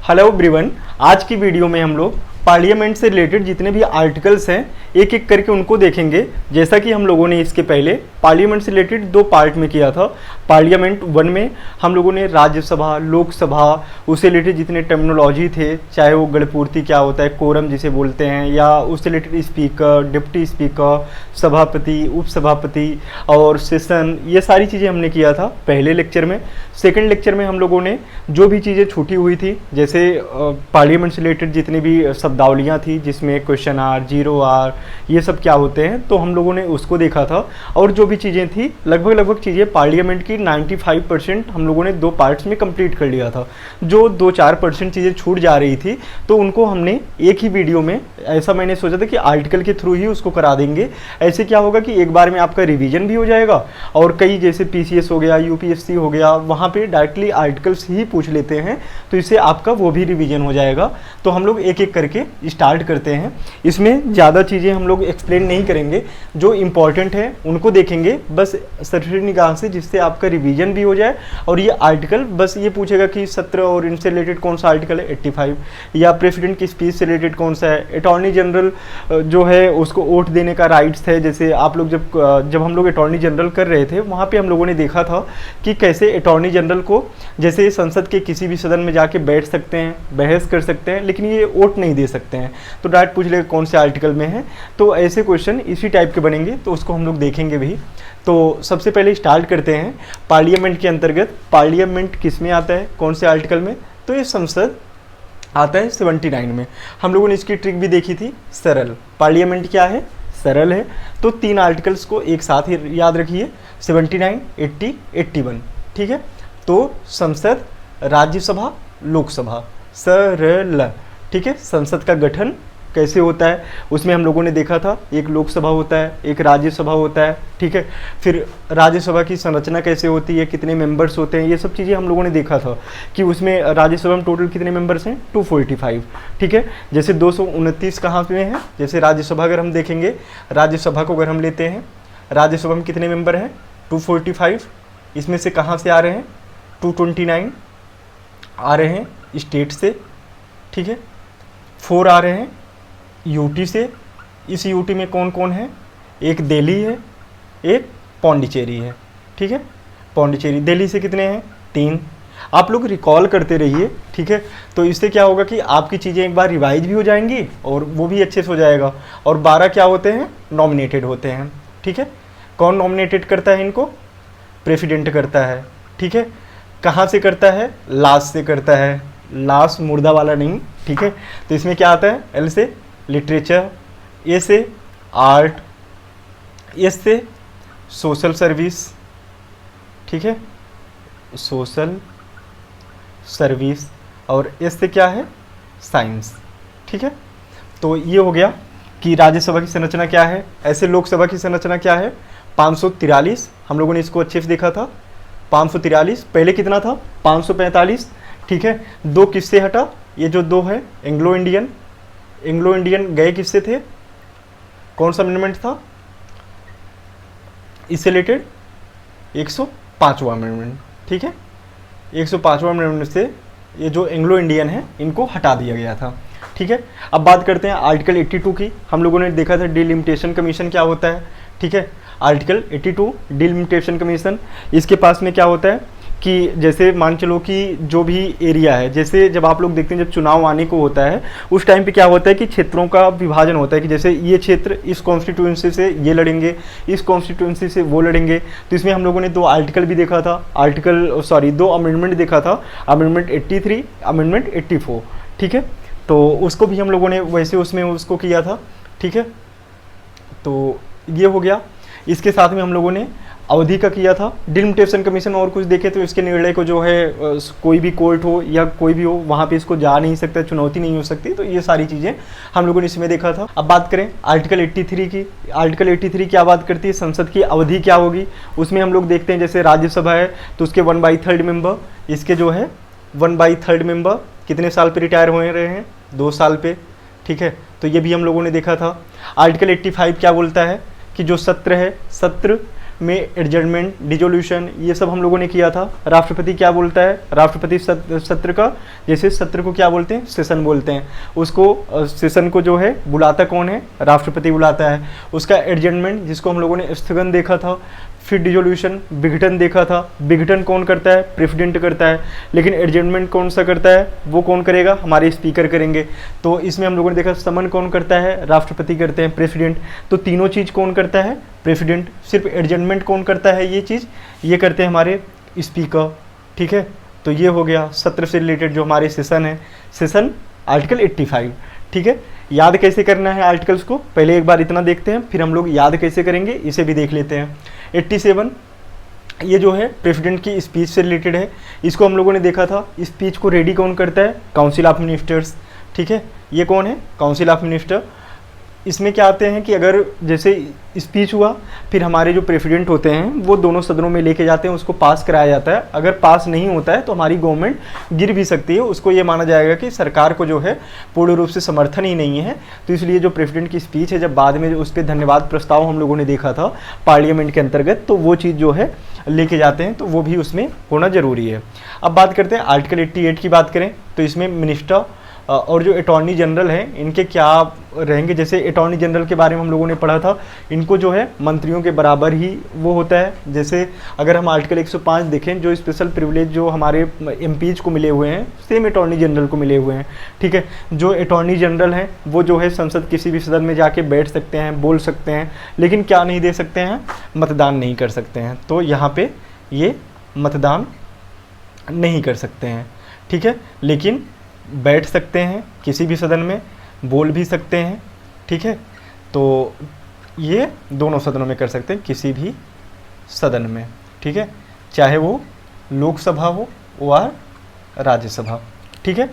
Hello everyone. आज की video में हम लोग पार्लियामेंट से रिलेटेड जितने भी आर्टिकल्स हैं एक एक करके उनको देखेंगे। जैसा कि हम लोगों ने इसके पहले पार्लियामेंट से रिलेटेड दो पार्ट में किया था। पार्लियामेंट 1 में हम लोगों ने राज्यसभा, लोकसभा, उससे रिलेटेड जितने टर्मिनोलॉजी थे, चाहे वो गणपूर्ति क्या होता है, कोरम जिसे बोलते हैं, या उससे रिलेटेड स्पीकर, डिप्टी स्पीकर, सभापति, उपसभापति और सेशन, ये सारी चीज़ें हमने किया था पहले लेक्चर में। सेकेंड लेक्चर में हम लोगों ने जो भी चीज़ें छूटी हुई थी, जैसे पार्लियामेंट से रिलेटेड जितनी भी शब्दावलियाँ थी जिसमें क्वेश्चन आर, जीरो आर, ये सब क्या होते हैं, तो हम लोगों ने उसको देखा था। और जो भी चीज़ें थी लगभग चीज़ें पार्लियामेंट की 95% हम लोगों ने दो पार्ट्स में कंप्लीट कर लिया था। जो 2-4% चीज़ें छूट जा रही थी तो उनको हमने एक ही वीडियो में, ऐसा मैंने सोचा था कि आर्टिकल के थ्रू ही उसको करा देंगे। ऐसे क्या होगा कि एक बार में आपका रिवीजन भी हो जाएगा और कई जैसे पीसीएस हो गया, यूपीएससी हो गया, वहाँ पे डायरेक्टली आर्टिकल्स ही पूछ लेते हैं, तो इससे आपका वो भी रिवीजन हो जाएगा। तो हम लोग एक एक करके स्टार्ट करते हैं। इसमें ज़्यादा चीज़ें हम लोग एक्सप्लेन नहीं करेंगे, जो इम्पॉर्टेंट है उनको देखेंगे बस सरसरी निगाह से, जिससे आपका रिवीजन भी हो जाए। और ये आर्टिकल बस ये पूछेगा कि 17 और इनसे रिलेटेड कौन सा आर्टिकल है, 85, या प्रेसिडेंट की स्पीच से रिलेटेड कौन सा है, अटॉर्नी जनरल जो है उसको वोट देने का राइट्स है। जैसे आप लोग जब हम लोग अटॉर्नी जनरल कर रहे थे वहाँ पे हम लोगों ने देखा था कि कैसे अटॉर्नी जनरल को जैसे संसद के किसी भी सदन में जाके बैठ सकते हैं, बहस कर सकते हैं, लेकिन ये वोट नहीं दे सकते हैं। तो डायरेक्ट पूछ लेगा कौन से आर्टिकल में है। तो ऐसे क्वेश्चन इसी टाइप के बनेंगे, तो उसको हम लोग देखेंगे भी। तो सबसे पहले स्टार्ट करते हैं पार्लियामेंट के अंतर्गत। पार्लियामेंट किस में आता है, कौन से आर्टिकल में? तो ये संसद आता है 79 में। हम लोगों ने इसकी ट्रिक भी देखी थी, सरल। पार्लियामेंट क्या है? सरल है। तो 3 आर्टिकल्स को एक साथ ही याद रखिए, 79, 80, 81। ठीक है। तो संसद, राज्यसभा, लोकसभा, सरल। ठीक है। संसद का गठन कैसे होता है उसमें हम लोगों ने देखा था, एक लोकसभा होता है, एक राज्यसभा होता है। ठीक है। फिर राज्यसभा की संरचना कैसे होती है, कितने मेंबर्स होते हैं, ये सब चीज़ें हम लोगों ने देखा था कि उसमें राज्यसभा में टोटल कितने मेंबर्स हैं, 245। ठीक है। जैसे 229 कहाँ पे है, जैसे राज्यसभा अगर हम देखेंगे, राज्यसभा को अगर हम लेते हैं, राज्यसभा में कितने मेंबर हैं, 245। इसमें से कहाँ से आ रहे हैं, 229 आ रहे हैं स्टेट से। ठीक है। 4 आ रहे हैं यूटी से। इस यूटी में कौन कौन है, एक दिल्ली है, एक पौंडीचेरी है। ठीक है। पौंडीचेरी, दिल्ली से कितने हैं, 3। आप लोग रिकॉल करते रहिए। ठीक है। तो इससे क्या होगा कि आपकी चीज़ें एक बार रिवाइज भी हो जाएंगी और वो भी अच्छे से हो जाएगा। और 12 क्या होते हैं, नॉमिनेटेड होते हैं। ठीक है। कौन नॉमिनेटेड करता है इनको? प्रेसिडेंट करता है। ठीक है। कहाँ से करता है? लास्ट से करता है, लास्ट मुर्दा वाला नहीं। ठीक है। तो इसमें क्या आता है, एल से लिटरेचर, ए से आर्ट, एस से सोशल सर्विस। ठीक है, सोशल सर्विस। और एस से क्या है, साइंस। ठीक है। तो ये हो गया कि राज्यसभा की संरचना क्या है। ऐसे लोकसभा की संरचना क्या है, 543। हम लोगों ने इसको अच्छे से देखा था, 543। पहले कितना था, 545। ठीक है। 2 किससे हटा, ये जो 2 है एंग्लो इंडियन। एंग्लो इंडियन गए किससे थे, कौन सा अमेंडमेंट था इससे रिलेटेड, 105वां अमेंडमेंट। ठीक है। 105वां अमेंडमेंट से ये जो एंग्लो इंडियन है इनको हटा दिया गया था। ठीक है। अब बात करते हैं आर्टिकल 82 की। हम लोगों ने देखा था डिलिमिटेशन कमीशन क्या होता है। ठीक है। आर्टिकल 82 डिलिमिटेशन कमीशन, इसके पास में क्या होता है कि जैसे मान चलो कि जो भी एरिया है, जैसे जब आप लोग देखते हैं जब चुनाव आने को होता है उस टाइम पे क्या होता है कि क्षेत्रों का विभाजन होता है कि जैसे ये क्षेत्र इस कॉन्स्टिट्यूंसी से ये लड़ेंगे, इस कॉन्स्टिट्यूंसी से वो लड़ेंगे। तो इसमें हम लोगों ने 2 आर्टिकल भी देखा था, 2 अमेंडमेंट देखा था, अमेंडमेंट 83, अमेंडमेंट 84। ठीक है। तो उसको भी हम लोगों ने वैसे उसमें उसको किया था। ठीक है। तो ये हो गया। इसके साथ में हम लोगों ने अवधि का किया था। डिलिमिटेशन कमीशन और कुछ देखे तो इसके निर्णय को जो है कोई भी कोर्ट हो या कोई भी हो वहाँ पे इसको जा नहीं सकता, चुनौती नहीं हो सकती। तो ये सारी चीज़ें हम लोगों ने इसमें देखा था। अब बात करें आर्टिकल 83 की। आर्टिकल 83 क्या बात करती है, संसद की अवधि क्या होगी। उसमें हम लोग देखते हैं जैसे राज्यसभा है तो उसके 1/3 मेंबर, इसके जो है 1/3 मेंबर कितने साल पे रिटायर हो रहे हैं, 2 साल पे। ठीक है। तो ये भी हम लोगों ने देखा था। आर्टिकल 85 क्या बोलता है कि जो सत्र है, सत्र में एडजर्नमेंट, डिसोल्यूशन, ये सब हम लोगों ने किया था। राष्ट्रपति क्या बोलता है, राष्ट्रपति सत्र का, जैसे सत्र को क्या बोलते हैं, सेशन बोलते हैं। उसको सेशन को जो है बुलाता कौन है, राष्ट्रपति बुलाता है। उसका एडजर्नमेंट जिसको हम लोगों ने स्थगन देखा था, फिर डिसोल्यूशन विघटन देखा था। विघटन कौन करता है, प्रेसिडेंट करता है, लेकिन एडजर्नमेंट कौन सा करता है, वो कौन करेगा, हमारे स्पीकर करेंगे। तो इसमें हम लोगों ने देखा समन कौन करता है, राष्ट्रपति करते हैं, प्रेसिडेंट। तो तीनों चीज़ कौन करता है, प्रेसिडेंट। सिर्फ एडजर्नमेंट कौन करता है, ये चीज़ ये करते हैं हमारे स्पीकर। ठीक है, तो ये हो गया सत्र से रिलेटेड जो हमारे सेशन है, सेशन आर्टिकल 85। ठीक है, याद कैसे करना है आर्टिकल्स को, पहले एक बार इतना देखते हैं, फिर हम लोग याद कैसे करेंगे इसे भी देख लेते हैं। 87 ये जो है प्रेसिडेंट की स्पीच से रिलेटेड है। इसको हम लोगों ने देखा था, स्पीच को रेडी कौन करता है, काउंसिल ऑफ मिनिस्टर्स। ठीक है, ये कौन है, काउंसिल ऑफ मिनिस्टर। इसमें क्या आते हैं कि अगर जैसे स्पीच हुआ, फिर हमारे जो प्रेसिडेंट होते हैं वो दोनों सदनों में लेके जाते हैं, उसको पास कराया जाता है। अगर पास नहीं होता है तो हमारी गवर्नमेंट गिर भी सकती है, उसको ये माना जाएगा कि सरकार को जो है पूर्ण रूप से समर्थन ही नहीं है। तो इसलिए जो प्रेसिडेंट की स्पीच है, जब बाद में उस पर धन्यवाद प्रस्ताव हम लोगों ने देखा था पार्लियामेंट के अंतर्गत, तो वो चीज़ जो है लेके जाते हैं, तो वो भी उसमें होना जरूरी है। अब बात करते हैं आर्टिकल 88 की बात करें तो इसमें मिनिस्टर और जो अटॉर्नी जनरल हैं इनके क्या रहेंगे। जैसे अटॉर्नी जनरल के बारे में हम लोगों ने पढ़ा था, इनको जो है मंत्रियों के बराबर ही वो होता है। जैसे अगर हम आर्टिकल 105 देखें, जो स्पेशल प्रिविलेज जो हमारे एमपीज को मिले हुए हैं, सेम अटॉर्नी जनरल को मिले हुए हैं। ठीक है, जो अटॉर्नी जनरल हैं वो जो है संसद किसी भी सदन में जाके बैठ सकते हैं, बोल सकते हैं, लेकिन क्या नहीं दे सकते हैं, मतदान नहीं कर सकते हैं। तो यहाँ पे ये मतदान नहीं कर सकते हैं। ठीक है, लेकिन बैठ सकते हैं किसी भी सदन में, बोल भी सकते हैं। ठीक है, तो ये दोनों सदनों में कर सकते हैं, किसी भी सदन में। ठीक है, चाहे वो लोकसभा हो या राज्यसभा। ठीक है,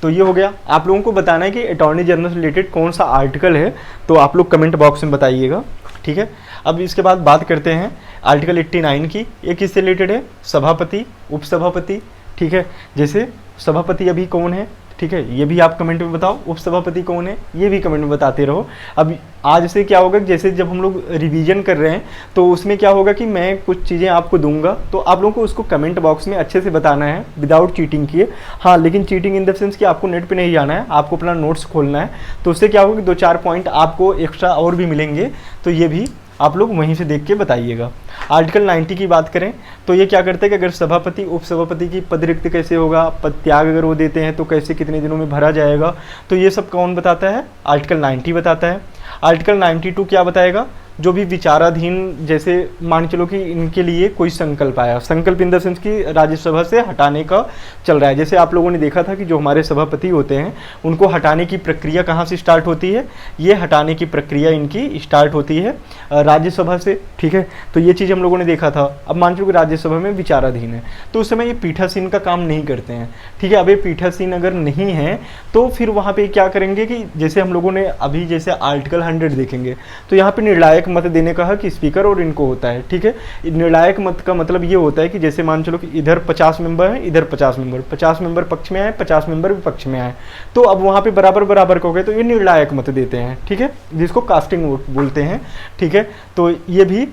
तो ये हो गया। आप लोगों को बताना है कि अटॉर्नी जनरल से रिलेटेड कौन सा आर्टिकल है, तो आप लोग कमेंट बॉक्स में बताइएगा। ठीक है, अब इसके बाद बात करते हैं आर्टिकल 89 की। ये किससे रिलेटेड है, सभापति, उपसभापति। ठीक है, जैसे सभापति अभी कौन है, ठीक है, ये भी आप कमेंट में बताओ। उपसभापति कौन है, ये भी कमेंट में बताते रहो। अब आज से क्या होगा, जैसे जब हम लोग रिवीजन कर रहे हैं तो उसमें क्या होगा कि मैं कुछ चीज़ें आपको दूंगा, तो आप लोगों को उसको कमेंट बॉक्स में अच्छे से बताना है विदाउट चीटिंग किए। हाँ, लेकिन चीटिंग इन द सेंस कि आपको नेट पे नहीं जाना है, आपको अपना नोट्स खोलना है। तो उससे क्या होगा कि 2-4 पॉइंट आपको एक्स्ट्रा और भी मिलेंगे, तो ये भी आप लोग वहीं से देख के बताइएगा। आर्टिकल 90 की बात करें तो ये क्या करते हैं कि अगर सभापति उपसभापति की पद रिक्त कैसे होगा, पद त्याग अगर वो देते हैं तो कैसे कितने दिनों में भरा जाएगा, तो ये सब कौन बताता है, आर्टिकल 90 बताता है। आर्टिकल 92 क्या बताएगा, जो भी विचाराधीन, जैसे मान चलो कि इनके लिए कोई संकल्प आया, संकल्प इन द सेंस की राज्यसभा से हटाने का चल रहा है। जैसे आप लोगों ने देखा था कि जो हमारे सभापति होते हैं उनको हटाने की प्रक्रिया कहाँ से स्टार्ट होती है, ये हटाने की प्रक्रिया इनकी स्टार्ट होती है राज्यसभा से। ठीक है, तो ये चीज़ हम लोगों ने देखा था। अब मान चलो कि राज्यसभा में विचाराधीन है, तो उस समय ये पीठासीन का काम नहीं करते हैं। ठीक है, अब ये पीठासीन अगर नहीं है तो फिर वहाँ पे क्या करेंगे कि जैसे हम लोगों ने अभी जैसे आर्टिकल 100 देखेंगे, तो यहाँ पे निर्णायक मत देने का हक स्पीकर और इनको होता है। ठीक है, निर्णायक मत का मतलब ये होता है कि जैसे मान चलो कि इधर 50 मेंबर हैं, इधर 50 मेंबर पक्ष में आए, 50 मेंबर विपक्ष में आए, तो अब वहाँ पे बराबर बराबर हो गए, तो ये निर्णायक मत देते हैं। ठीक है, जिसको कास्टिंग वोट बोलते हैं। ठीक है, तो ये भी,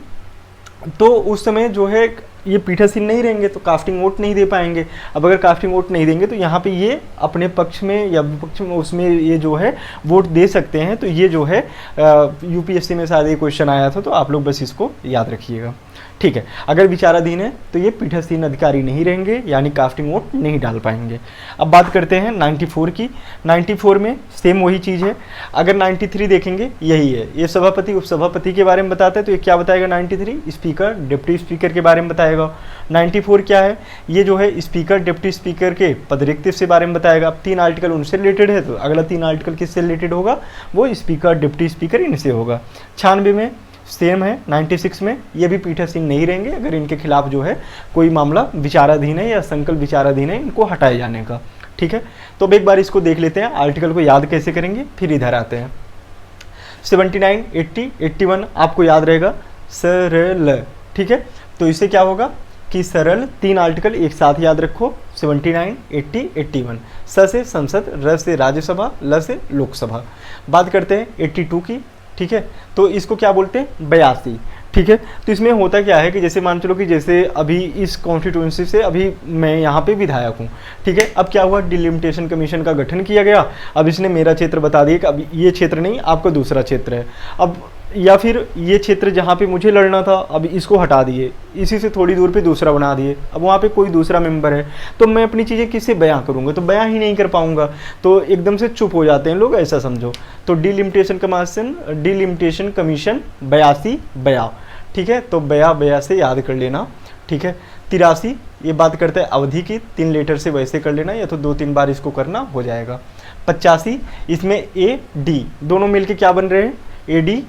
तो उस समय जो है ये पीठासीन नहीं रहेंगे तो कास्टिंग वोट नहीं दे पाएंगे। अब अगर कास्टिंग वोट नहीं देंगे तो यहाँ पे ये अपने पक्ष में या विपक्ष में उसमें ये जो है वोट दे सकते हैं। तो ये जो है यूपीएससी में शायद ये क्वेश्चन आया था, तो आप लोग बस इसको याद रखिएगा। ठीक है, अगर विचाराधीन है तो ये पीठासीन अधिकारी नहीं रहेंगे, यानी कास्टिंग वोट नहीं डाल पाएंगे। अब बात करते हैं 94 की। 94 में सेम वही चीज़ है। अगर 93 देखेंगे यही है, ये सभापति उपसभापति के बारे में बताता है, तो ये क्या बताएगा 93, स्पीकर डिप्टी स्पीकर के बारे में बताएगा। 94 क्या है, ये जो है स्पीकर डिप्टी स्पीकर के पद रिक्त से बारे में बताएगा। अब 3 आर्टिकल उनसे रिलेटेड है, तो अगला 3 आर्टिकल किससे रिलेटेड होगा, वो स्पीकर डिप्टी स्पीकर इनसे होगा। 96 में सेम है। 96 में ये भी पीठासीन नहीं रहेंगे अगर इनके खिलाफ जो है कोई मामला विचाराधीन है या संकल्प विचाराधीन है इनको हटाए जाने का। ठीक है, तो अब एक बार इसको देख लेते हैं, आर्टिकल को याद कैसे करेंगे, फिर इधर आते हैं। 79, 80, 81 आपको याद रहेगा, सरल। ठीक है, तो इससे क्या होगा कि सरल 3 आर्टिकल एक साथ याद रखो, 79, 80, 81। स से संसद, र से राज्यसभा, ल से लोकसभा। बात करते हैं 82 की। ठीक है, तो इसको क्या बोलते हैं, 82। ठीक है। तो इसमें होता क्या है कि जैसे मान चलो कि जैसे अभी इस कॉन्स्टिट्यूंसी से अभी मैं यहाँ पे विधायक हूँ, ठीक है। अब क्या हुआ, डिलिमिटेशन कमीशन का गठन किया गया। अब इसने मेरा क्षेत्र बता दिया कि अब ये क्षेत्र नहीं, आपका दूसरा क्षेत्र है। अब या फिर ये क्षेत्र जहाँ पे मुझे लड़ना था, अब इसको हटा दिए, इसी से थोड़ी दूर पे दूसरा बना दिए। अब वहाँ पे कोई दूसरा मेंबर है, तो मैं अपनी चीज़ें किससे बयां करूँगा, तो बयां ही नहीं कर पाऊँगा, तो एकदम से चुप हो जाते हैं लोग, ऐसा समझो। तो डिलिमिटेशन कमीशन 82 बया, ठीक है। तो बया से याद कर लेना, ठीक है। 83 ये बात करते हैं अवधि की, 3 लेटर से वैसे कर लेना, या तो 2-3 बार इसको करना हो जाएगा। 85 इसमें ए डी दोनों मिलके क्या बन रहे हैं, ए डी।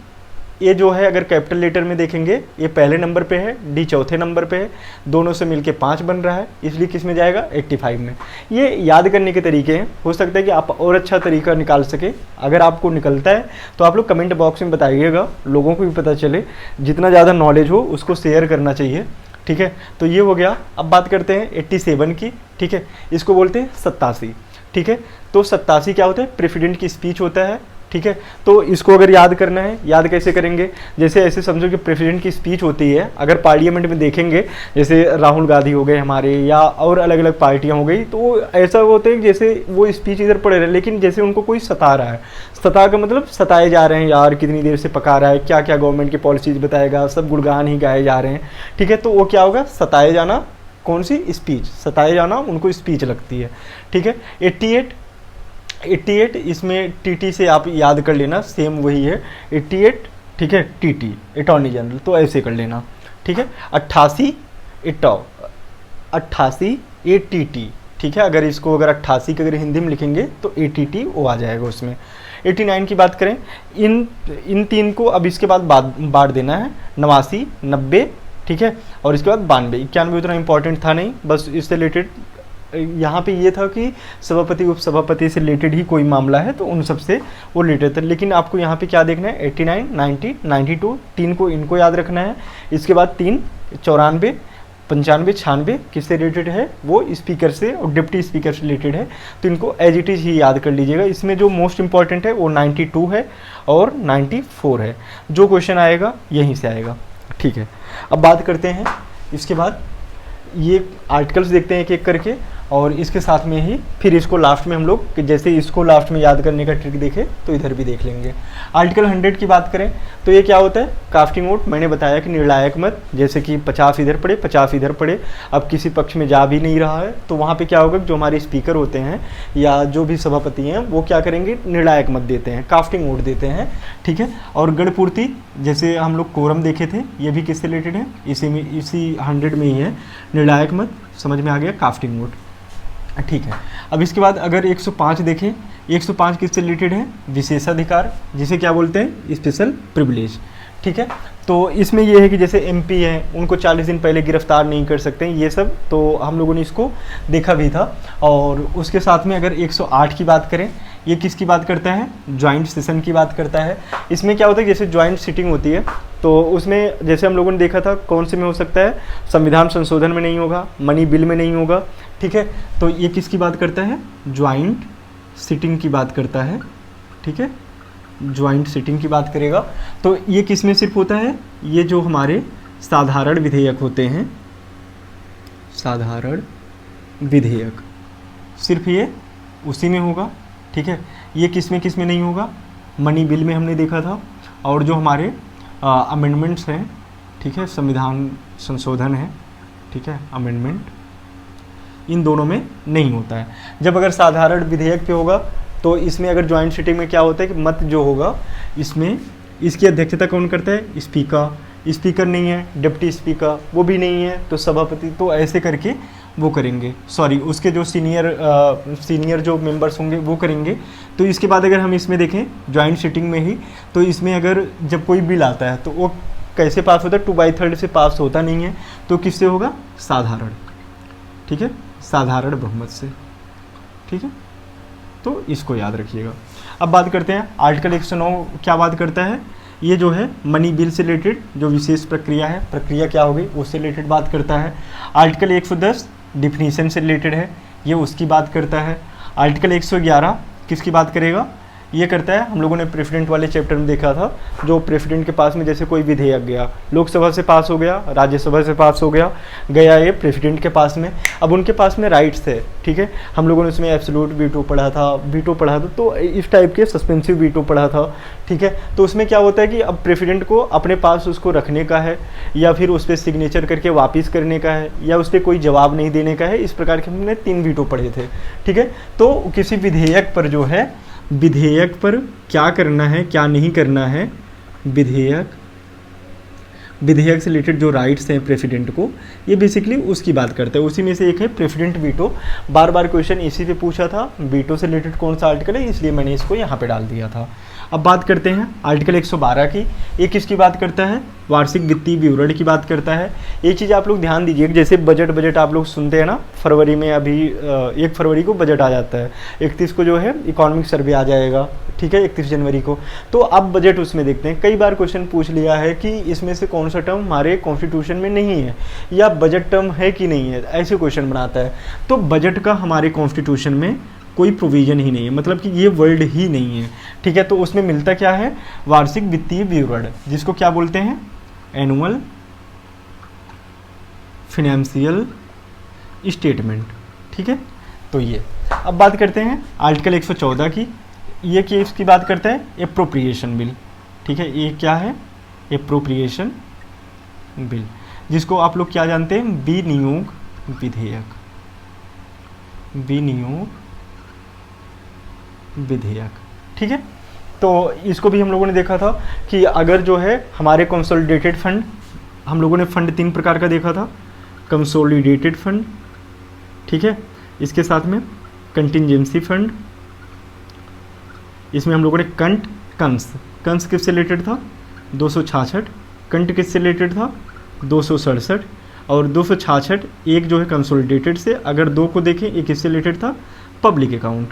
ये जो है अगर कैपिटल लेटर में देखेंगे, ये पहले नंबर पे है, डी चौथे नंबर पे है, दोनों से मिलके 5 बन रहा है, इसलिए किस में जाएगा, 85 में। ये याद करने के तरीके हैं, हो सकता है कि आप और अच्छा तरीका निकाल सके। अगर आपको निकलता है तो आप लोग कमेंट बॉक्स में बताइएगा, लोगों को भी पता चले। जितना ज़्यादा नॉलेज हो उसको शेयर करना चाहिए, ठीक है। तो ये हो गया। अब बात करते हैं 87 की, ठीक है। इसको बोलते हैं 87, ठीक है। तो 87 क्या होता है, प्रेसिडेंट की स्पीच होता है, ठीक है। तो इसको अगर याद करना है, याद कैसे करेंगे, जैसे ऐसे समझो कि प्रेसिडेंट की स्पीच होती है। अगर पार्लियामेंट में देखेंगे, जैसे राहुल गांधी हो गए हमारे, या और अलग अलग पार्टियां हो गई, तो ऐसा होते हैं जैसे वो स्पीच इधर पढ़ रहे हैं, लेकिन जैसे उनको कोई सता रहा है। सता का मतलब सताए जा रहे हैं, यार कितनी देर से पका रहा है, क्या क्या गवर्नमेंट की पॉलिसीज बताएगा, सब गुणगान ही गाए जा रहे हैं, ठीक है। तो वो क्या होगा, सताए जाना। कौन सी स्पीच, सताए जाना, उनको स्पीच लगती है, ठीक है। 88 इसमें टीटी से आप याद कर लेना, सेम वही है 88, ठीक है। टीटी अटॉर्नी जनरल, तो ऐसे कर लेना, ठीक है। 88 एटीटी, ठीक है। अगर इसको अगर 88 का अगर हिंदी में लिखेंगे तो एटीटी वो आ जाएगा उसमें। 89 की बात करें, इन 3 को अब इसके बाद बांट देना है, 89, 90, ठीक है। और इसके बाद 92, 91 उतना इंपॉर्टेंट था नहीं, बस इससे रिलेटेड यहाँ पे ये था कि सभापति उपसभापति से रिलेटेड ही कोई मामला है, तो उन सब से वो रिलेटेड था। लेकिन आपको यहाँ पे क्या देखना है, 89, 90, 92, 3 को इनको याद रखना है। इसके बाद 3, 94, 95, 96 किससे रिलेटेड है, वो स्पीकर से और डिप्टी स्पीकर से रिलेटेड है, तो इनको एज इट इज़ ही याद कर लीजिएगा। इसमें जो मोस्ट इंपॉर्टेंट है वो 92 है और 94 है, जो क्वेश्चन आएगा यहीं से आएगा, ठीक है। अब बात करते हैं इसके बाद ये आर्टिकल्स देखते हैं एक एक करके, और इसके साथ में ही फिर इसको लास्ट में हम लोग कि जैसे इसको लास्ट में याद करने का ट्रिक देखे तो इधर भी देख लेंगे। आर्टिकल 100 की बात करें तो ये क्या होता है, कास्टिंग वोट। मैंने बताया कि निर्णायक मत, जैसे कि 50 इधर पड़े 50 इधर पड़े, अब किसी पक्ष में जा भी नहीं रहा है, तो वहाँ पे क्या होगा, जो हमारे स्पीकर होते हैं या जो भी सभापति हैं वो क्या करेंगे, निर्णायक मत देते हैं, कास्टिंग वोट देते हैं, ठीक है। और गणपूर्ति, जैसे हम लोग कोरम देखे थे, ये भी किससे रिलेटेड है, इसी 100 में ही है, निर्णायक मत समझ में आ गया, कास्टिंग वोट, ठीक है। अब इसके बाद अगर 105 देखें, 105 किससे रिलेटेड है, विशेषाधिकार, जिसे क्या बोलते हैं, स्पेशल प्रिविलेज, ठीक है। तो इसमें यह है कि जैसे एमपी हैं उनको 40 दिन पहले गिरफ्तार नहीं कर सकते हैं, ये सब तो हम लोगों ने इसको देखा भी था। और उसके साथ में अगर 108 की बात करें, ये किसकी बात करता है, ज्वाइंट सेशन की बात करता है। इसमें क्या होता है, जैसे ज्वाइंट सीटिंग होती है तो उसमें जैसे हम लोगों ने देखा था कौन से में हो सकता है, संविधान संशोधन में नहीं होगा, मनी बिल में नहीं होगा, ठीक है। तो ये किसकी बात करता है, ज्वाइंट सीटिंग की बात करता है, ठीक है, ज्वाइंट सीटिंग की बात करेगा। तो ये किस में सिर्फ होता है, ये जो हमारे साधारण विधेयक होते हैं, साधारण विधेयक सिर्फ ये उसी में होगा, ठीक है। ये किस में नहीं होगा, मनी बिल में हमने देखा था, और जो हमारे अमेंडमेंट्स हैं, ठीक है, संविधान संशोधन है, ठीक है, अमेंडमेंट, इन दोनों में नहीं होता है। जब अगर साधारण विधेयक पे होगा तो इसमें अगर ज्वाइंट सीटिंग में क्या होता है कि मत जो होगा इसमें इसकी अध्यक्षता कौन करता है, स्पीकर नहीं है, डिप्टी स्पीकर वो भी नहीं है, तो सभापति, तो ऐसे करके वो करेंगे, सॉरी उसके जो सीनियर जो मेंबर्स होंगे वो करेंगे। तो इसके बाद अगर हम इसमें देखें ज्वाइंट सीटिंग में ही, तो इसमें अगर जब कोई बिल आता है तो वो कैसे पास होता है, 2/3 से पास होता नहीं है, तो किससे होगा, साधारण, ठीक है, साधारण बहुमत से, ठीक है। तो इसको याद रखिएगा। अब बात करते हैं आर्टिकल 109 क्या बात करता है, ये जो है मनी बिल से रिलेटेड जो विशेष प्रक्रिया है, प्रक्रिया क्या होगी उससे रिलेटेड बात करता है। आर्टिकल 110 डिफिनीशन से रिलेटेड है, ये उसकी बात करता है। आर्टिकल 111 किसकी बात करेगा, ये करता है, हम लोगों ने प्रेसिडेंट वाले चैप्टर में देखा था, जो प्रेसिडेंट के पास में जैसे कोई विधेयक गया, लोकसभा से पास हो गया, राज्यसभा से पास हो गया, गया ये प्रेसिडेंट के पास में, अब उनके पास में राइट्स है, ठीक है। हम लोगों ने उसमें एब्सोल्यूट वीटो पढ़ा था, तो इस टाइप के सस्पेंसिव वीटो पढ़ा था, ठीक है। तो उसमें क्या होता है कि अब प्रेसिडेंट को अपने पास उसको रखने का है, या फिर उस पर सिग्नेचर करके वापिस करने का है, या उस पर कोई जवाब नहीं देने का है। इस प्रकार के हमने 3 वीटो पढ़े थे, ठीक है। तो किसी विधेयक पर जो है, विधेयक पर क्या करना है क्या नहीं करना है, विधेयक से रिलेटेड जो राइट्स हैं प्रेसिडेंट को, ये बेसिकली उसकी बात करते हैं। उसी में से एक है प्रेसिडेंट वीटो। बार बार क्वेश्चन इसी पे पूछा था, वीटो से रिलेटेड कौन सा आर्टिकल है, इसलिए मैंने इसको यहाँ पे डाल दिया था। अब बात करते हैं आर्टिकल 112 की। एक किसकी बात करता है, वार्षिक वित्तीय विवरण की बात करता है। एक चीज़ आप लोग ध्यान दीजिए, जैसे बजट आप लोग सुनते हैं ना, फरवरी में अभी 1 फरवरी को बजट आ जाता है, 31 को जो है इकोनॉमिक सर्वे आ जाएगा, ठीक है, 31 जनवरी को। तो अब बजट उसमें देखते हैं, कई बार क्वेश्चन पूछ लिया है कि इसमें से कौन सा टर्म हमारे कॉन्स्टिट्यूशन में नहीं है, या बजट टर्म है कि नहीं है, ऐसे क्वेश्चन बनाता है। तो बजट का हमारे कॉन्स्टिट्यूशन में कोई प्रोविज़न ही नहीं है, मतलब कि ये वर्ड ही नहीं है, ठीक है। तो उसमें मिलता क्या है, वार्षिक वित्तीय विवरण, जिसको क्या बोलते हैं, एनुअल फिनेंशियल स्टेटमेंट, ठीक है। तो ये अब बात करते हैं आर्टिकल 114 की। ये केस की बात करता है एप्रोप्रिएशन बिल, ठीक है। ये क्या है, एप्रोप्रिएशन बिल, जिसको आप लोग क्या जानते हैं, विनियोग विधेयक, विनियोग विधेयक, ठीक है। तो इसको भी हम लोगों ने देखा था कि अगर जो है हमारे कंसोलिडेटेड फंड, हम लोगों ने फंड 3 प्रकार का देखा था, कंसोलिडेटेड फंड, ठीक है, इसके साथ में कंटिजेंसी फंड, इसमें हम लोगों ने कंस किससे रिलेटेड था, 266, कंट किससे रिलेटेड था, 267, और 266 एक जो है कंसोलिडेटेड से, अगर 2 को देखें एक किससे रिलेटेड था, पब्लिक अकाउंट,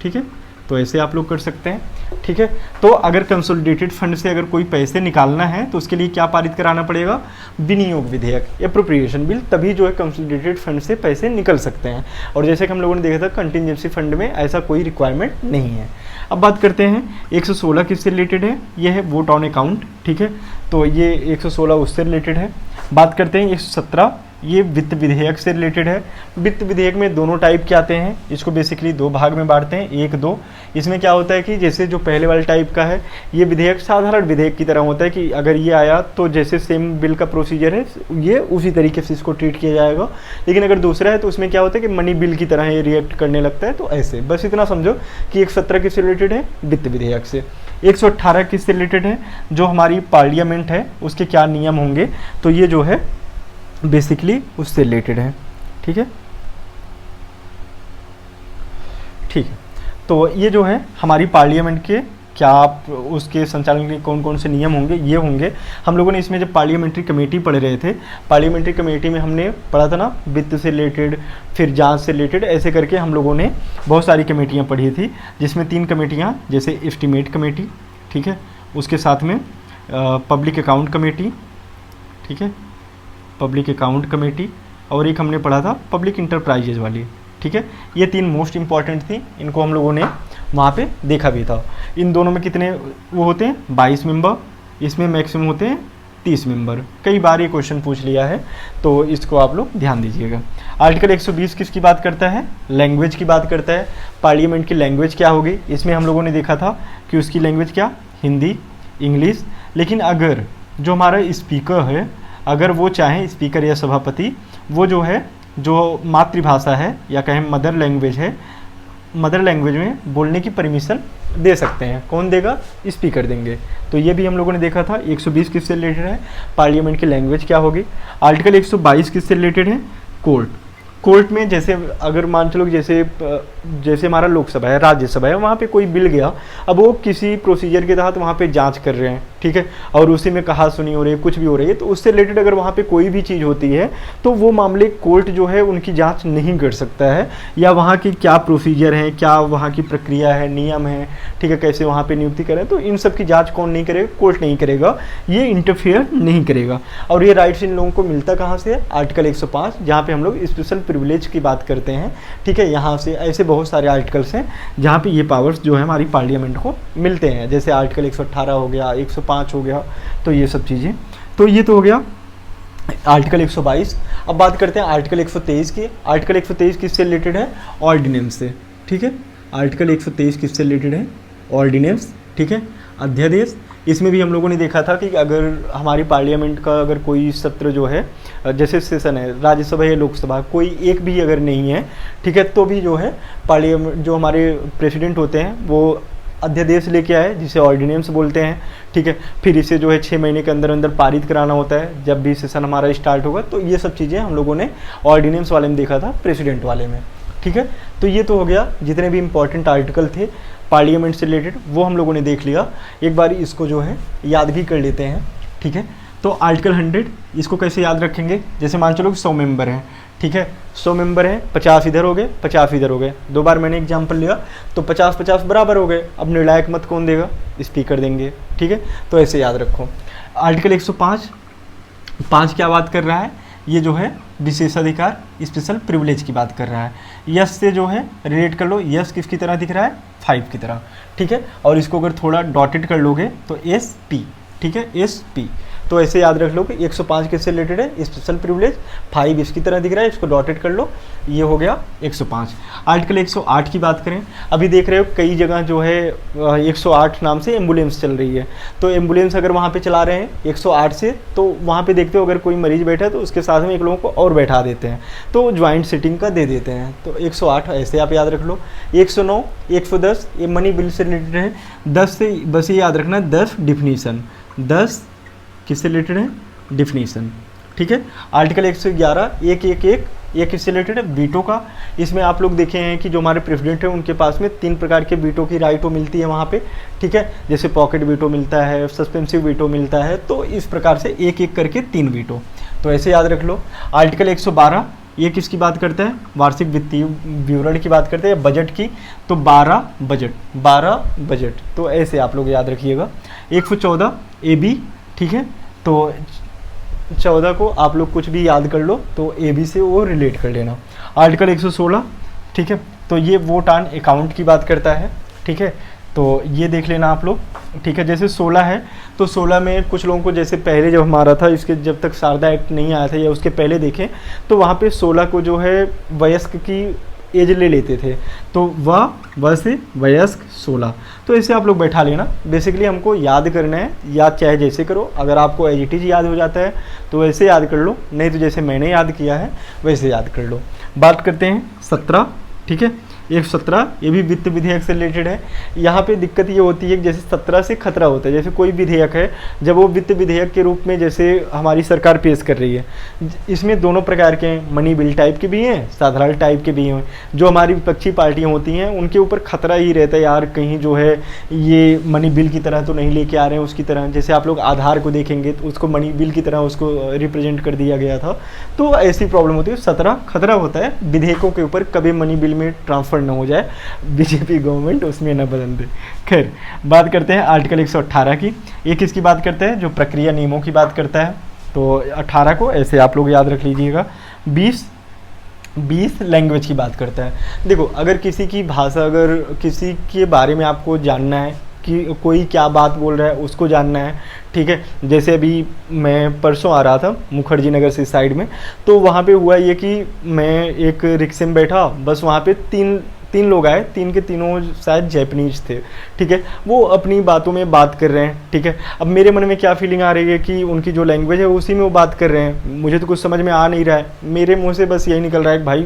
ठीक है। तो ऐसे आप लोग कर सकते हैं, ठीक है। तो अगर कंसोलिडेटेड फंड से अगर कोई पैसे निकालना है तो उसके लिए क्या पारित कराना पड़ेगा, विनियोग विधेयक, एप्रोप्रिएशन बिल, तभी जो है कंसोलिडेटेड फंड से पैसे निकल सकते हैं। और जैसे कि हम लोगों ने देखा था कंटिजेंसी फंड में ऐसा कोई रिक्वायरमेंट नहीं है। अब बात करते हैं 116 किससे रिलेटेड है, ये है वोट ऑन अकाउंट, ठीक है। तो ये 116 उससे रिलेटेड है। बात करते हैं 117, ये वित्त विधेयक से रिलेटेड है। वित्त विधेयक में दोनों टाइप के आते हैं, इसको बेसिकली 2 भाग में बांटते हैं, 1, 2। इसमें क्या होता है कि जैसे जो पहले वाले टाइप का है, ये विधेयक साधारण विधेयक की तरह होता है कि अगर ये आया तो जैसे सेम बिल का प्रोसीजर है, ये उसी तरीके से इसको ट्रीट किया जाएगा। लेकिन अगर दूसरा है तो उसमें क्या होता है कि मनी बिल की तरह ये रिएक्ट करने लगता है। तो ऐसे बस इतना समझो कि 117 किससे रिलेटेड है, वित्त विधेयक से। 118 किससे रिलेटेड है, जो हमारी पार्लियामेंट है उसके क्या नियम होंगे, तो ये जो है बेसिकली उससे रिलेटेड है, ठीक है, ठीक है। तो ये जो है हमारी पार्लियामेंट के क्या उसके संचालन के कौन कौन से नियम होंगे, ये होंगे। हम लोगों ने इसमें जब पार्लियामेंट्री कमेटी पढ़ रहे थे, पार्लियामेंट्री कमेटी में हमने पढ़ा था ना, वित्त से रिलेटेड, फिर जांच से रिलेटेड, ऐसे करके हम लोगों ने बहुत सारी कमेटियाँ पढ़ी थी, जिसमें 3 कमेटियाँ, जैसे एस्टीमेट कमेटी, ठीक है, उसके साथ में पब्लिक अकाउंट कमेटी, ठीक है, पब्लिक अकाउंट कमेटी, और एक हमने पढ़ा था पब्लिक इंटरप्राइजेज वाली, ठीक है। ये 3 मोस्ट इंपॉर्टेंट थी, इनको हम लोगों ने वहाँ पे देखा भी था। इन दोनों में कितने वो होते हैं, 22 मेंबर, इसमें मैक्सिमम होते हैं 30 मेंबर। कई बार ये क्वेश्चन पूछ लिया है, तो इसको आप लोग ध्यान दीजिएगा। आर्टिकल 120 किसकी बात करता है, लैंग्वेज की बात करता है। पार्लियामेंट की लैंग्वेज क्या होगी, इसमें हम लोगों ने देखा था कि उसकी लैंग्वेज क्या, हिंदी, इंग्लिश। लेकिन अगर जो हमारा स्पीकर है, अगर वो चाहे, स्पीकर या सभापति, वो जो है जो मातृभाषा है या कहें मदर लैंग्वेज है, मदर लैंग्वेज में बोलने की परमिशन दे सकते हैं। कौन देगा, स्पीकर देंगे। तो ये भी हम लोगों ने देखा था। 120 किससे रिलेटेड है, पार्लियामेंट की लैंग्वेज क्या होगी। आर्टिकल 122 किससे रिलेटेड है, कोर्ट। कोर्ट में जैसे अगर मान चलो जैसे हमारा लोकसभा है, राज्यसभा है, वहाँ पे कोई बिल गया, अब वो किसी प्रोसीजर के तहत वहाँ पे जांच कर रहे हैं, ठीक है, और उसी में कहा सुनी हो रही है, कुछ भी हो रही है, तो उससे रिलेटेड अगर वहाँ पे कोई भी चीज़ होती है तो वो मामले कोर्ट जो है उनकी जांच नहीं कर सकता है, या वहाँ की क्या प्रोसीजर है, क्या वहाँ की प्रक्रिया है, नियम है, ठीक है, कैसे वहाँ पर नियुक्ति करें, तो इन सब की जाँच कौन नहीं करेगा, कोर्ट नहीं करेगा, ये इंटरफेयर नहीं करेगा। और ये राइट्स इन लोगों को मिलता कहाँ से है, आर्टिकल 105, जहाँ पर हम लोग स्पेशल प्रिविलेज की बात करते हैं, ठीक है। यहाँ से ऐसे बहुत सारे आर्टिकल्स हैं जहाँ पे ये पावर्स जो है हमारी पार्लियामेंट को मिलते हैं, जैसे आर्टिकल 118 हो गया, 105 हो गया, तो ये सब चीज़ें। तो ये तो हो गया आर्टिकल 122। अब बात करते हैं आर्टिकल 123 की। आर्टिकल 123 किससे रिलेटेड है? ऑर्डिनेंस से, ठीक है। आर्टिकल 123 किससे रिलेटेड है? ऑर्डिनेंस, ठीक है, अध्यादेश। इसमें भी हम लोगों ने देखा था कि अगर हमारी पार्लियामेंट का अगर कोई सत्र जो है, जैसे सेशन है राज्यसभा या लोकसभा, कोई एक भी अगर नहीं है, ठीक है, तो भी जो है पार्लियामेंट जो हमारे प्रेसिडेंट होते हैं वो अध्यादेश लेके आए, जिसे ऑर्डिनेंस बोलते हैं, ठीक है। फिर इसे जो है 6 महीने के अंदर अंदर पारित कराना होता है जब भी सेशन हमारा स्टार्ट होगा। तो ये सब चीज़ें हम लोगों ने ऑर्डिनेंस वाले में देखा था, प्रेसिडेंट वाले में, ठीक है। तो ये तो हो गया जितने भी इंपॉर्टेंट आर्टिकल थे पार्लियामेंट से रिलेटेड, वो हम लोगों ने देख लिया। एक बार इसको जो है याद भी कर लेते हैं, ठीक है। तो आर्टिकल 100 इसको कैसे याद रखेंगे? जैसे मान चलो कि 100 मेंबर हैं, ठीक है, 100 मेंबर हैं, 50 इधर हो गए, 50 इधर हो गए। 2 बार मैंने एग्जाम्पल लिया तो 50-50 बराबर हो गए। अब निर्णायक मत कौन देगा? स्पीकर देंगे, ठीक है। तो ऐसे याद रखो। आर्टिकल 105 क्या बात कर रहा है? ये जो है विशेषाधिकार, स्पेशल प्रिविलेज की बात कर रहा है। यस से जो है रिलेट कर लो, यस किसकी तरह दिख रहा है? 5 की तरह, ठीक है। और इसको अगर थोड़ा डॉटेड कर लोगे तो SP, ठीक है, SP। तो ऐसे याद रख लो कि 105 किससे रिलेटेड है? Special privilege. 5 इसकी तरह दिख रहा है, इसको डॉटेड कर लो, ये हो गया 105। आर्टिकल 108 की बात करें, अभी देख रहे हो कई जगह जो है 108 नाम से एम्बुलेंस चल रही है। तो एम्बुलेंस अगर वहाँ पे चला रहे हैं 108 से, तो वहाँ पे देखते हो अगर कोई मरीज बैठा है तो उसके साथ में एक लोगों को और बैठा देते हैं, तो ज्वाइंट सीटिंग का दे देते हैं। तो 108 ऐसे आप याद रख लो। 109, 110 ये मनी बिल से रिलेटेड है। 10 से बस ये याद रखना, 10 डिफिनीसन, 10 किससे रिलेटेड है? डिफिनीसन, ठीक है। आर्टिकल 111 एक किससे रिलेटेड है? वीटो का। इसमें आप लोग देखे हैं कि जो हमारे प्रेसिडेंट हैं उनके पास में 3 प्रकार के वीटो की राइट मिलती है वहाँ पे, ठीक है। जैसे पॉकेट वीटो मिलता है, सस्पेंसिव वीटो मिलता है, तो इस प्रकार से एक एक करके 3 वीटो, तो ऐसे याद रख लो। आर्टिकल 112 ये किसकी बात करता है? वार्षिक वित्तीय विवरण की बात करते हैं, बजट की। तो 12 बजट, तो ऐसे आप लोग याद रखिएगा। 114 AB, ठीक है। तो 14 को आप लोग कुछ भी याद कर लो तो AB से वो रिलेट कर लेना। आर्टिकल 116, ठीक है, तो ये वोट ऑन अकाउंट की बात करता है, ठीक है। तो ये देख लेना आप लोग, ठीक है। जैसे 16 है तो 16 में कुछ लोगों को, जैसे पहले जब हमारा था, इसके जब तक शारदा एक्ट नहीं आया था या उसके पहले देखें तो वहाँ पे 16 को जो है वयस्क की एज ले लेते थे, तो वह से वयस्क 16। तो ऐसे आप लोग बैठा लेना। बेसिकली हमको याद करना है, याद चाहे जैसे करो, अगर आपको एज इट इज याद हो जाता है तो वैसे याद कर लो, नहीं तो जैसे मैंने याद किया है वैसे याद कर लो। बात करते हैं 17, ठीक है। 117 ये भी वित्त विधेयक से रिलेटेड है। यहाँ पे दिक्कत ये होती है कि जैसे 17 से खतरा होता है। जैसे कोई विधेयक है, जब वो वित्त विधेयक के रूप में जैसे हमारी सरकार पेश कर रही है, इसमें दोनों प्रकार के हैं, मनी बिल टाइप के भी हैं, साधारण टाइप के भी हैं। जो हमारी विपक्षी पार्टियाँ होती हैं उनके ऊपर खतरा ही रहता है, यार कहीं जो है ये मनी बिल की तरह तो नहीं लेके आ रहे हैं उसकी तरह। जैसे आप लोग आधार को देखेंगे तो उसको मनी बिल की तरह उसको रिप्रेजेंट कर दिया गया था, तो ऐसी प्रॉब्लम होती है। 17 खतरा होता है विधेयकों के ऊपर कभी मनी बिल में ट्रांसफर न हो जाए, बीजेपी गवर्नमेंट उसमें न बदल दे। खैर, बात करते हैं आर्टिकल 118 की। ये किसकी बात करता है? जो प्रक्रिया नियमों की बात करता है। तो 18 को ऐसे आप लोग याद रख लीजिएगा। 20 लैंग्वेज की बात करता है। देखो, अगर किसी की भाषा, अगर किसी के बारे में आपको जानना है कि कोई क्या बात बोल रहा है उसको जानना है, ठीक है। जैसे अभी मैं परसों आ रहा था मुखर्जी नगर से साइड में, तो वहाँ पे हुआ ये कि मैं एक रिक्शे में बैठा, बस वहाँ पे तीन लोग आए, 3 के तीनों शायद जैपनीज थे, ठीक है। वो अपनी बातों में बात कर रहे हैं, ठीक है। अब मेरे मन में क्या फीलिंग आ रही है कि उनकी जो लैंग्वेज है उसी में वो बात कर रहे हैं, मुझे तो कुछ समझ में आ नहीं रहा है। मेरे मुंह से बस यही निकल रहा है कि भाई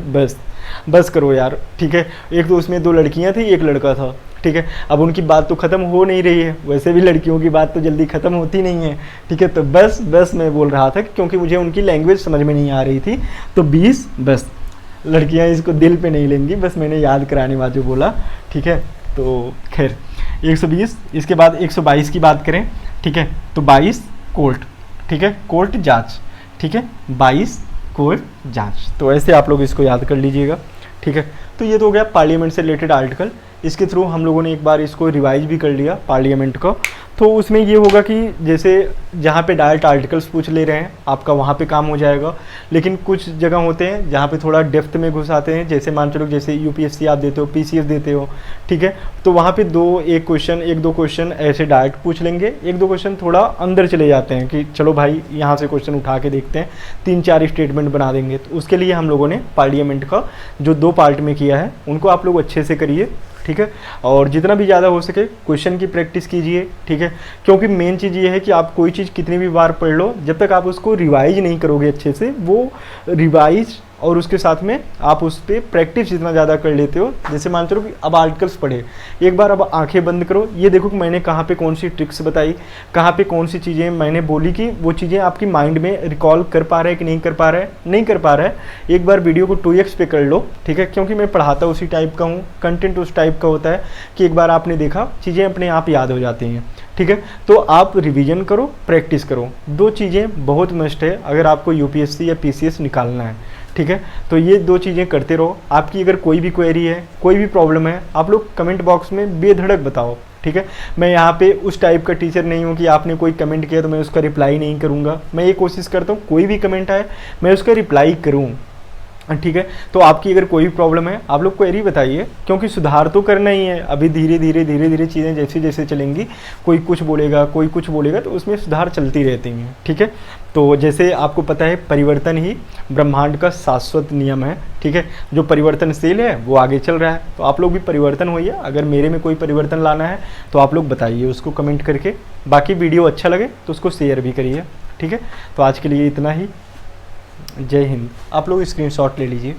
बस करो यार, ठीक है। एक तो उसमें 2 लड़कियां थी, 1 लड़का था, ठीक है। अब उनकी बात तो ख़त्म हो नहीं रही है, वैसे भी लड़कियों की बात तो जल्दी ख़त्म होती नहीं है, ठीक है। तो बस मैं बोल रहा था क्योंकि मुझे उनकी लैंग्वेज समझ में नहीं आ रही थी। तो 20 बस, लड़कियां इसको दिल पे नहीं लेंगी, बस मैंने याद कराने वाले बोला, ठीक है। तो खैर 120, इसके बाद 122 की बात करें, ठीक है। तो 22 कोर्ट, ठीक है, कोर्ट जांच, ठीक है, 22 कोर्ट जांच। तो ऐसे आप लोग इसको याद कर लीजिएगा, ठीक है। तो ये तो हो गया पार्लियामेंट से रिलेटेड आर्टिकल। इसके थ्रू हम लोगों ने एक बार इसको रिवाइज भी कर लिया पार्लियामेंट को। तो उसमें ये होगा कि जैसे जहाँ पे डायरेक्ट आर्टिकल्स पूछ ले रहे हैं आपका वहाँ पे काम हो जाएगा, लेकिन कुछ जगह होते हैं जहाँ पे थोड़ा डेप्थ में घुस आते हैं, जैसे मान चलो जैसे यूपीएससी आप देते हो, पीसीएस देते हो, ठीक है, तो वहाँ पे एक दो क्वेश्चन ऐसे डायरेक्ट पूछ लेंगे, एक दो क्वेश्चन थोड़ा अंदर चले जाते हैं कि चलो भाई यहाँ से क्वेश्चन उठा के देखते हैं, 3-4 स्टेटमेंट बना देंगे। तो उसके लिए हम लोगों ने पार्लियामेंट का जो 2 पार्ट में किया है उनको आप लोग अच्छे से करिए, ठीक है, और जितना भी ज़्यादा हो सके क्वेश्चन की प्रैक्टिस कीजिए, ठीक है, क्योंकि मेन चीज़ ये है कि आप कोई चीज़ कितनी भी बार पढ़ लो, जब तक आप उसको रिवाइज नहीं करोगे अच्छे से, वो रिवाइज और उसके साथ में आप उस पर प्रैक्टिस जितना ज़्यादा कर लेते हो, जैसे मान चलो कि अब आर्टिकल्स पढ़े, एक बार अब आंखें बंद करो, ये देखो कि मैंने कहाँ पे कौन सी ट्रिक्स बताई, कहाँ पे कौन सी चीज़ें मैंने बोली कि वो चीज़ें आपकी माइंड में रिकॉल कर पा रहा है कि नहीं कर पा रहा है, नहीं कर पा रहा है, एक बार वीडियो को 2x पे कर लो, ठीक है, क्योंकि मैं पढ़ाता उसी टाइप का हूँ, कंटेंट उस टाइप का होता है कि एक बार आपने देखा चीज़ें अपने आप याद हो जाती हैं, ठीक है। तो आप रिवीजन करो, प्रैक्टिस करो, 2 चीज़ें बहुत मस्ट है अगर आपको यूपीएससी या पीसीएस निकालना है, ठीक है। तो ये 2 चीज़ें करते रहो। आपकी अगर कोई भी क्वेरी है, कोई भी प्रॉब्लम है, आप लोग कमेंट बॉक्स में बेधड़क बताओ, ठीक है। मैं यहाँ पे उस टाइप का टीचर नहीं हूँ कि आपने कोई कमेंट किया तो मैं उसका रिप्लाई नहीं करूँगा। मैं ये कोशिश करता हूँ कोई भी कमेंट आए मैं उसका रिप्लाई करूँ, ठीक है। तो आपकी अगर कोई प्रॉब्लम है आप लोग क्वेरी बताइए, क्योंकि सुधार तो करना ही है। अभी धीरे धीरे चीज़ें जैसे जैसे चलेंगी, कोई कुछ बोलेगा कोई कुछ बोलेगा, तो उसमें सुधार चलती रहती हैं, ठीक है। तो जैसे आपको पता है परिवर्तन ही ब्रह्मांड का शाश्वत नियम है, ठीक है। जो परिवर्तनशील है वो आगे चल रहा है, तो आप लोग भी परिवर्तन होइए। अगर मेरे में कोई परिवर्तन लाना है तो आप लोग बताइए उसको कमेंट करके। बाकी वीडियो अच्छा लगे तो उसको शेयर भी करिए, ठीक है। तो आज के लिए इतना ही। जय हिंद। आप लोग स्क्रीनशॉट ले लीजिए।